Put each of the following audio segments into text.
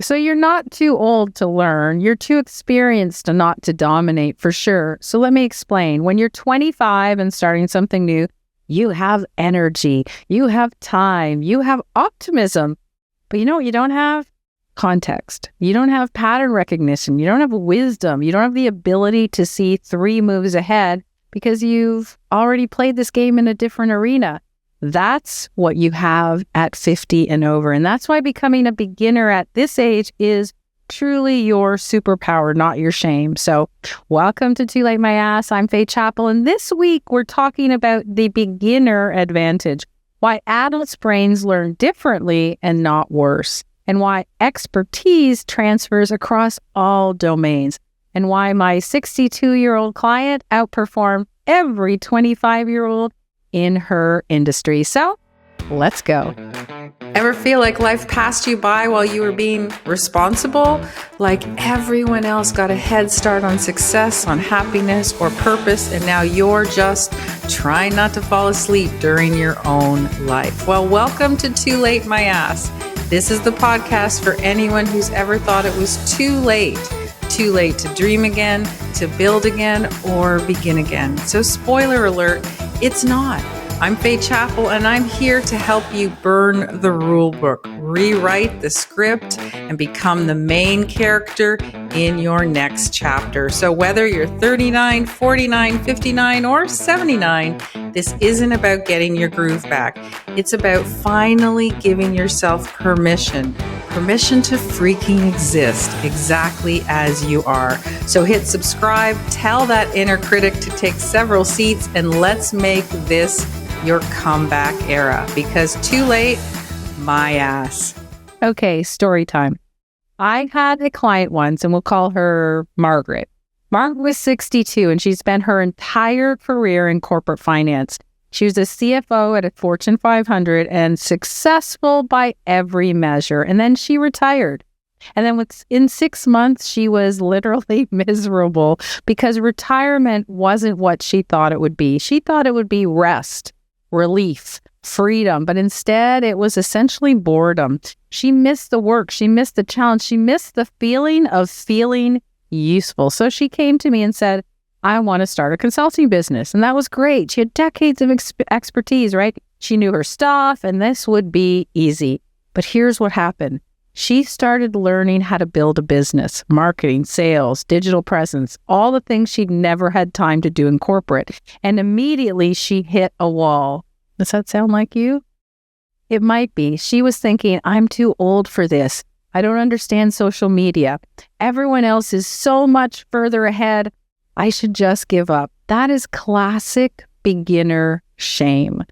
So you're not too old to learn. You're too experienced to not to dominate, for sure. So let me explain. When you're 25 and starting something new, you have energy, you have time, you have optimism. But you know what you don't have? Context. You don't have pattern recognition. You don't have wisdom. You don't have the ability to see 3 moves ahead because you've already played this game in a different arena. That's what you have at 50 and over. And that's why becoming a beginner at this age is truly your superpower, not your shame. So welcome to Too Late My Ass. I'm Faye Chappell. And this week we're talking about the beginner advantage, why adults' brains learn differently and not worse, and why expertise transfers across all domains, and why my 62-year-old client outperformed every 25-year-old in her industry. So let's go. Ever feel like life passed you by while you were being responsible? Like everyone else got a head start on success, on happiness or purpose, and now you're just trying not to fall asleep during your own life. Well, welcome to Too Late My Ass. This is the podcast for anyone who's ever thought it was too late to dream again, to build again, or begin again. So spoiler alert, it's not. I'm Faye Chappell, and I'm here to help you burn the rule book, rewrite the script, and become the main character in your next chapter. So whether you're 39, 49, 59, or 79, this isn't about getting your groove back. It's about finally giving yourself permission to freaking exist exactly as you are. So hit subscribe, tell that inner critic to take several seats, and let's make this your comeback era, because too late, my ass. Okay, story time. I had a client once, and we'll call her Margaret. Margaret was 62, and she spent her entire career in corporate finance. She was a CFO at a Fortune 500 and successful by every measure. And then she retired. And then in 6 months, she was literally miserable because retirement wasn't what she thought it would be. She thought it would be rest, relief, freedom, but instead it was essentially boredom. She missed the work. She missed the challenge. She missed the feeling of feeling useful. So she came to me and said, I want to start a consulting business. And that was great. She had decades of expertise, right? She knew her stuff, and this would be easy. But here's what happened. She started learning how to build a business, marketing, sales, digital presence, all the things she'd never had time to do in corporate. And immediately she hit a wall. Does that sound like you? It might be. She was thinking, I'm too old for this. I don't understand social media. Everyone else is so much further ahead. I should just give up. That is classic beginner shame.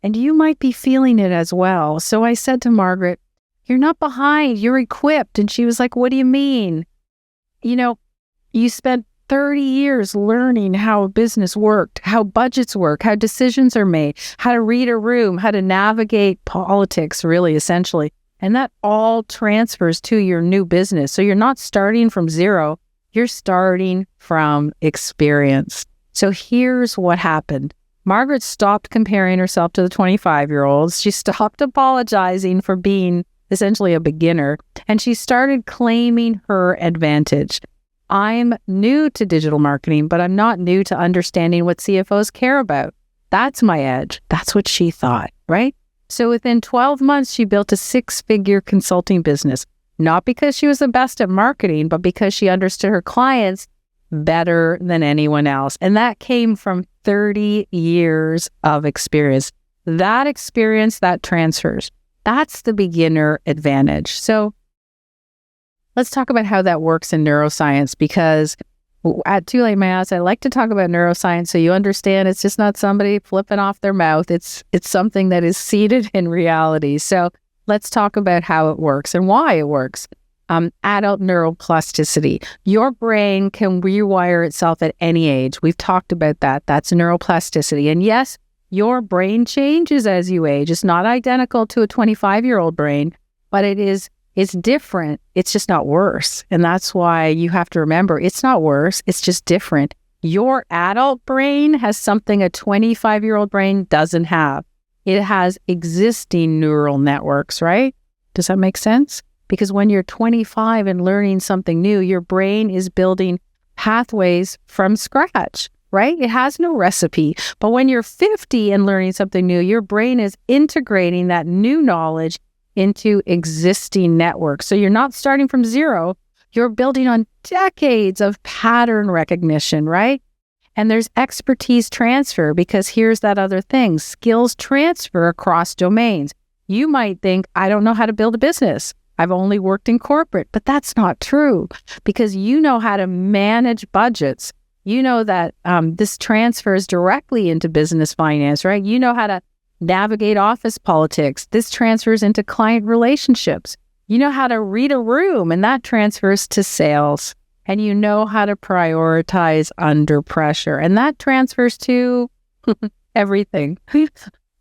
And you might be feeling it as well. So I said to Margaret, you're not behind, you're equipped. And she was like, what do you mean? You know, you spent 30 years learning how a business worked, how budgets work, how decisions are made, how to read a room, how to navigate politics, really, essentially. And that all transfers to your new business. So you're not starting from zero. You're starting from experience. So here's what happened. Margaret stopped comparing herself to the 25-year-olds. She stopped apologizing for being essentially a beginner, and she started claiming her advantage. I'm new to digital marketing, but I'm not new to understanding what CFOs care about. That's my edge. That's what she thought, right? So within 12 months, she built a 6-figure consulting business. Not because she was the best at marketing, but because she understood her clients better than anyone else. And that came from 30 years of experience. That experience, that transfers. That's the beginner advantage. So let's talk about how that works in neuroscience, because at Too Late My Ass, I like to talk about neuroscience so you understand it's just not somebody flipping off their mouth. It's something that is seated in reality. So let's talk about how it works and why it works. Adult neuroplasticity. Your brain can rewire itself at any age. We've talked about that. That's neuroplasticity. And yes, your brain changes as you age. It's not identical to a 25-year-old brain, but it's different. It's just not worse. And that's why you have to remember, it's not worse. It's just different. Your adult brain has something a 25-year-old brain doesn't have. It has existing neural networks, right? Does that make sense? Because when you're 25 and learning something new, your brain is building pathways from scratch, right? It has no recipe. But when you're 50 and learning something new, your brain is integrating that new knowledge into existing networks. So you're not starting from zero. You're building on decades of pattern recognition, right? And there's expertise transfer, because here's that other thing. Skills transfer across domains. You might think, I don't know how to build a business. I've only worked in corporate, but that's not true, because you know how to manage budgets. You know that this transfers directly into business finance, right? You know how to navigate office politics. This transfers into client relationships. You know how to read a room, and that transfers to sales. And you know how to prioritize under pressure, and that transfers to everything.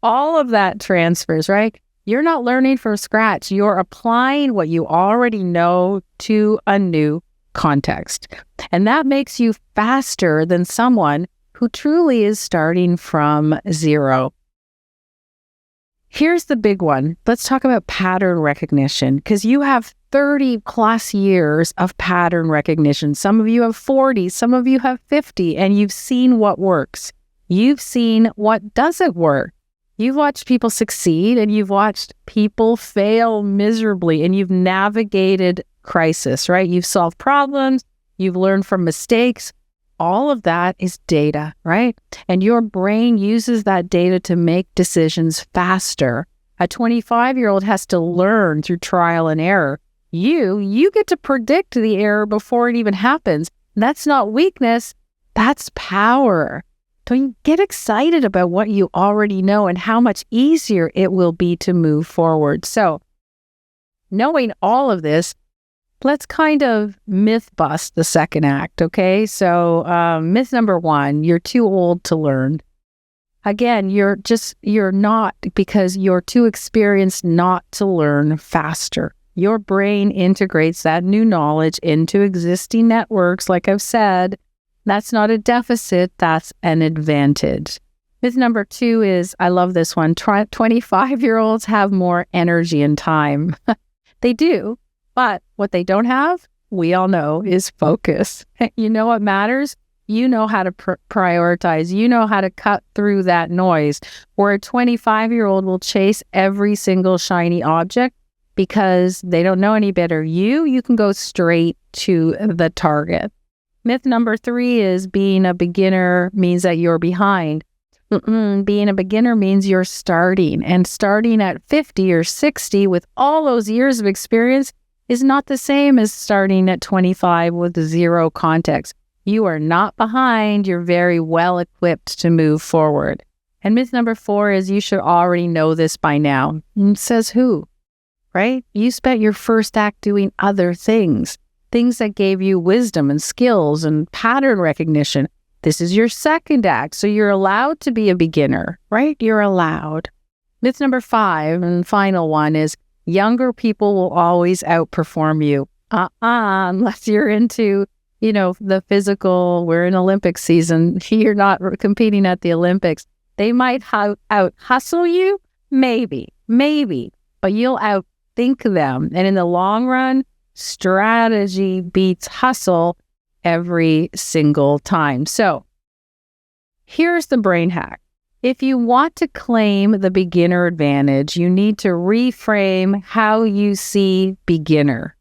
All of that transfers, right? You're not learning from scratch. You're applying what you already know to a new context. And that makes you faster than someone who truly is starting from zero. Here's the big one. Let's talk about pattern recognition, because you have 30 plus years of pattern recognition. Some of you have 40, some of you have 50, and you've seen what works. You've seen what doesn't work. You've watched people succeed, and you've watched people fail miserably, and you've navigated crisis, right? You've solved problems, you've learned from mistakes. All of that is data, right? And your brain uses that data to make decisions faster. A 25-year-old has to learn through trial and error. You get to predict the error before it even happens. That's not weakness, that's power. So you get excited about what you already know and how much easier it will be to move forward. So, knowing all of this, let's kind of myth bust the second act, okay? So myth number one, you're too old to learn. Again, you're not, because you're too experienced not to learn faster. Your brain integrates that new knowledge into existing networks, like I've said. That's not a deficit, that's an advantage. Myth number two is, I love this one, 25-year-olds have more energy and time. They do. But what they don't have, we all know, is focus. You know what matters? You know how to prioritize. You know how to cut through that noise. Where a 25-year-old will chase every single shiny object because they don't know any better. You can go straight to the target. Myth number three is being a beginner means that you're behind. Being a beginner means you're starting. And starting at 50 or 60 with all those years of experience is not the same as starting at 25 with zero context. You are not behind. You're very well equipped to move forward. And myth number four is you should already know this by now. Says who? Right? You spent your first act doing other things that gave you wisdom and skills and pattern recognition. This is your second act, so you're allowed to be a beginner, right? You're allowed. Myth number five, and final one, is younger people will always outperform you. Unless you're into, the physical, we're in Olympic season, you're not competing at the Olympics. They might out-hustle you, maybe, but you'll outthink them. And in the long run, strategy beats hustle every single time. So here's the brain hack. If you want to claim the beginner advantage, you need to reframe how you see beginner.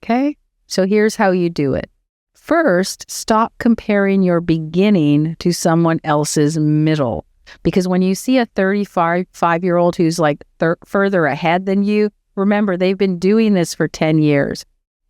Okay? So here's how you do it. First, stop comparing your beginning to someone else's middle. Because when you see a 35-year-old who's like further ahead than you, remember, they've been doing this for 10 years.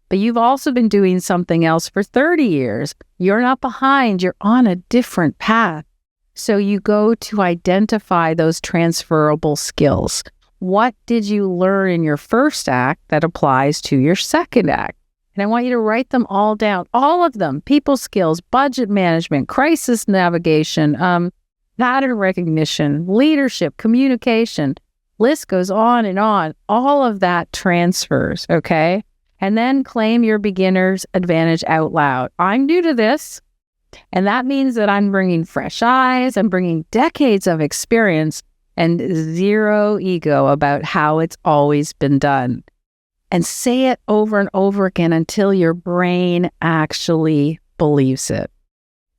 But you've also been doing something else for 30 years. You're not behind. You're on a different path. So you go to identify those transferable skills. What did you learn in your first act that applies to your second act? And I want you to write them all down, all of them. People skills, budget management, crisis navigation, pattern recognition, leadership, communication. List goes on and on. All of that transfers, okay? And then claim your beginner's advantage out loud. I'm new to this. And that means that I'm bringing fresh eyes, I'm bringing decades of experience and zero ego about how it's always been done. and say it over and over again until your brain actually believes it.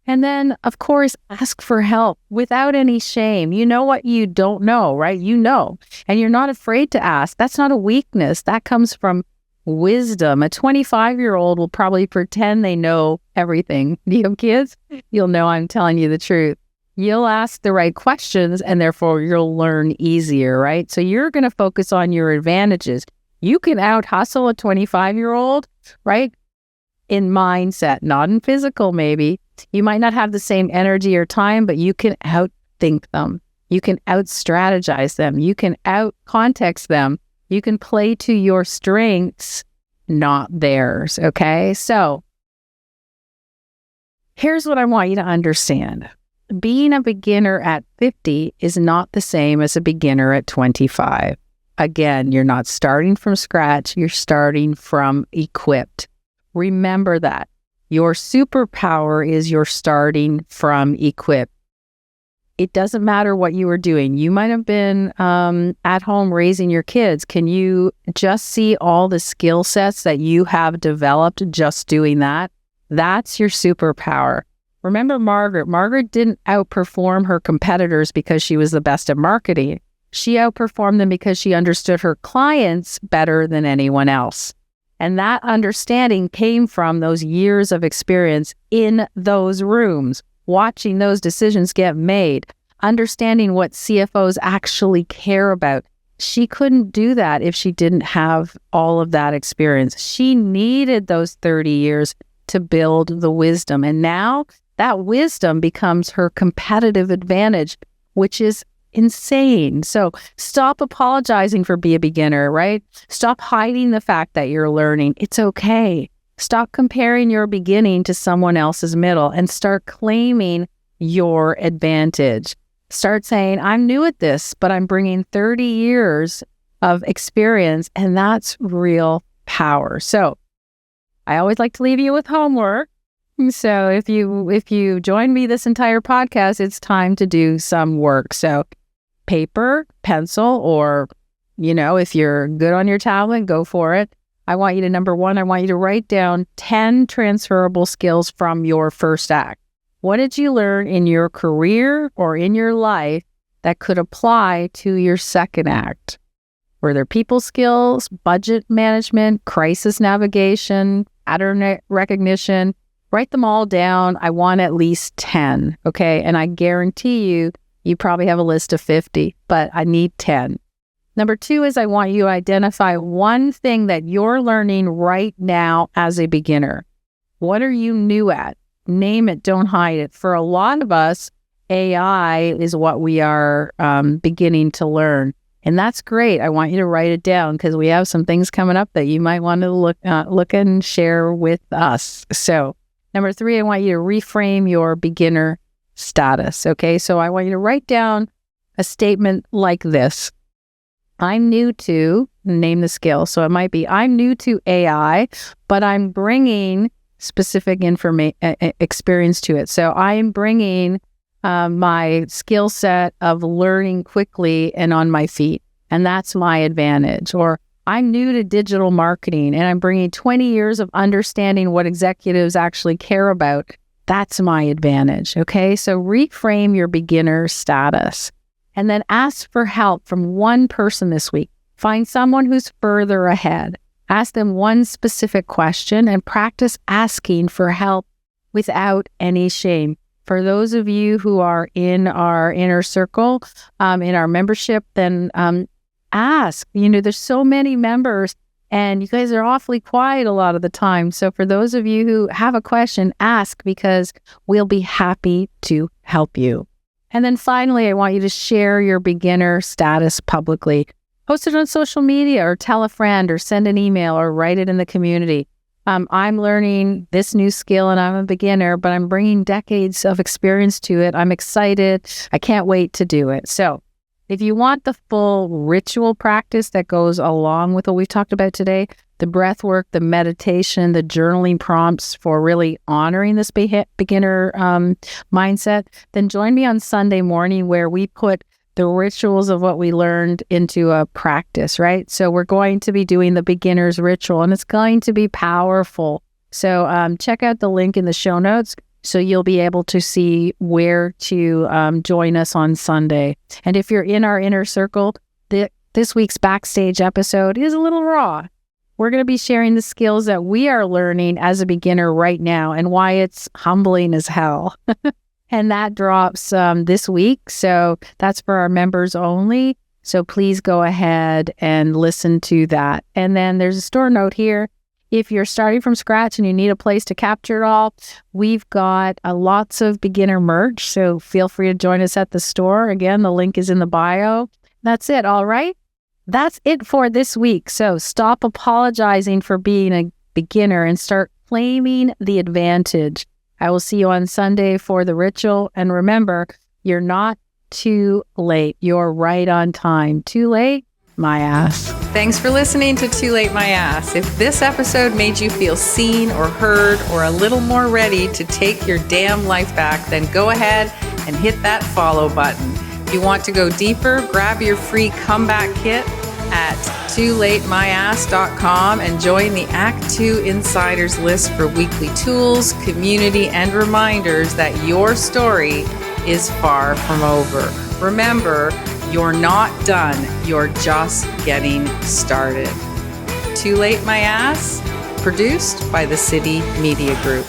And then, of course, ask for help without any shame. You know what you don't know, right? You know, and you're not afraid to ask. That's not a weakness. That comes from wisdom. A 25-year-old will probably pretend they know everything. You have kids? You'll know I'm telling you the truth. You'll ask the right questions and therefore you'll learn easier, right? So you're going to focus on your advantages. You can out-hustle a 25-year-old, right? In mindset, not in physical maybe. You might not have the same energy or time, but you can outthink them. You can out-strategize them. You can out-context them. You can play to your strengths, not theirs, okay? So here's what I want you to understand. Being a beginner at 50 is not the same as a beginner at 25. Again, you're not starting from scratch. You're starting from equipped. Remember that. Your superpower is you're starting from equipped. It doesn't matter what you were doing. You might have been at home raising your kids. Can you just see all the skill sets that you have developed just doing that? That's your superpower. Remember Margaret. Margaret didn't outperform her competitors because she was the best at marketing. She outperformed them because she understood her clients better than anyone else. And that understanding came from those years of experience in those rooms, watching those decisions get made, understanding what CFOs actually care about. She couldn't do that if she didn't have all of that experience. She needed those 30 years to build the wisdom. And now that wisdom becomes her competitive advantage, which is insane. So stop apologizing for being a beginner, right? Stop hiding the fact that you're learning. It's okay. Stop comparing your beginning to someone else's middle and start claiming your advantage. Start saying, I'm new at this, but I'm bringing 30 years of experience, and that's real power. So I always like to leave you with homework. So if you join me this entire podcast, it's time to do some work. So paper, pencil, or, if you're good on your tablet, go for it. I want you to, number one, I want you to write down 10 transferable skills from your first act. What did you learn in your career or in your life that could apply to your second act? Were there people skills, budget management, crisis navigation, pattern recognition? Write them all down. I want at least 10, okay? And I guarantee you probably have a list of 50, but I need 10. Number two is I want you to identify one thing that you're learning right now as a beginner. What are you new at? Name it, don't hide it. For a lot of us, AI is what we are beginning to learn. And that's great. I want you to write it down because we have some things coming up that you might want to look and share with us. So number three, I want you to reframe your beginner status. Okay, so I want you to write down a statement like this. I'm new to, name the skill. So it might be, I'm new to AI, but I'm bringing specific experience to it. So I'm bringing my skill set of learning quickly and on my feet. And that's my advantage. Or I'm new to digital marketing and I'm bringing 20 years of understanding what executives actually care about. That's my advantage. Okay. So reframe your beginner status and then ask for help from one person this week. Find someone who's further ahead. Ask them one specific question and practice asking for help without any shame. For those of you who are in our inner circle, in our membership, then ask. There's so many members and you guys are awfully quiet a lot of the time. So for those of you who have a question, ask because we'll be happy to help you. And then finally, I want you to share your beginner status publicly. Post it on social media or tell a friend or send an email or write it in the community. I'm learning this new skill and I'm a beginner, but I'm bringing decades of experience to it. I'm excited. I can't wait to do it. So if you want the full ritual practice that goes along with what we've talked about today, the breath work, the meditation, the journaling prompts for really honoring this beginner mindset, then join me on Sunday morning where we put the rituals of what we learned into a practice, right? So we're going to be doing the beginner's ritual, and it's going to be powerful. So check out the link in the show notes so you'll be able to see where to join us on Sunday. And if you're in our inner circle, this week's backstage episode is a little raw. We're going to be sharing the skills that we are learning as a beginner right now and why it's humbling as hell. And that drops this week. So that's for our members only. So please go ahead and listen to that. And then there's a store note here. If you're starting from scratch and you need a place to capture it all, we've got lots of beginner merch. So feel free to join us at the store. Again, the link is in the bio. That's it. All right. That's it for this week. So stop apologizing for being a beginner and start claiming the advantage. I will see you on Sunday for the ritual. And remember, you're not too late. You're right on time. Too late? My ass. Thanks for listening to Too Late My Ass. If this episode made you feel seen or heard or a little more ready to take your damn life back, then go ahead and hit that follow button. If you want to go deeper, grab your free comeback kit at toolatemyass.com and join the Act 2 Insiders list for weekly tools, community, and reminders that your story is far from over. Remember, you're not done. You're just getting started. Too Late My Ass, produced by the City Media Group.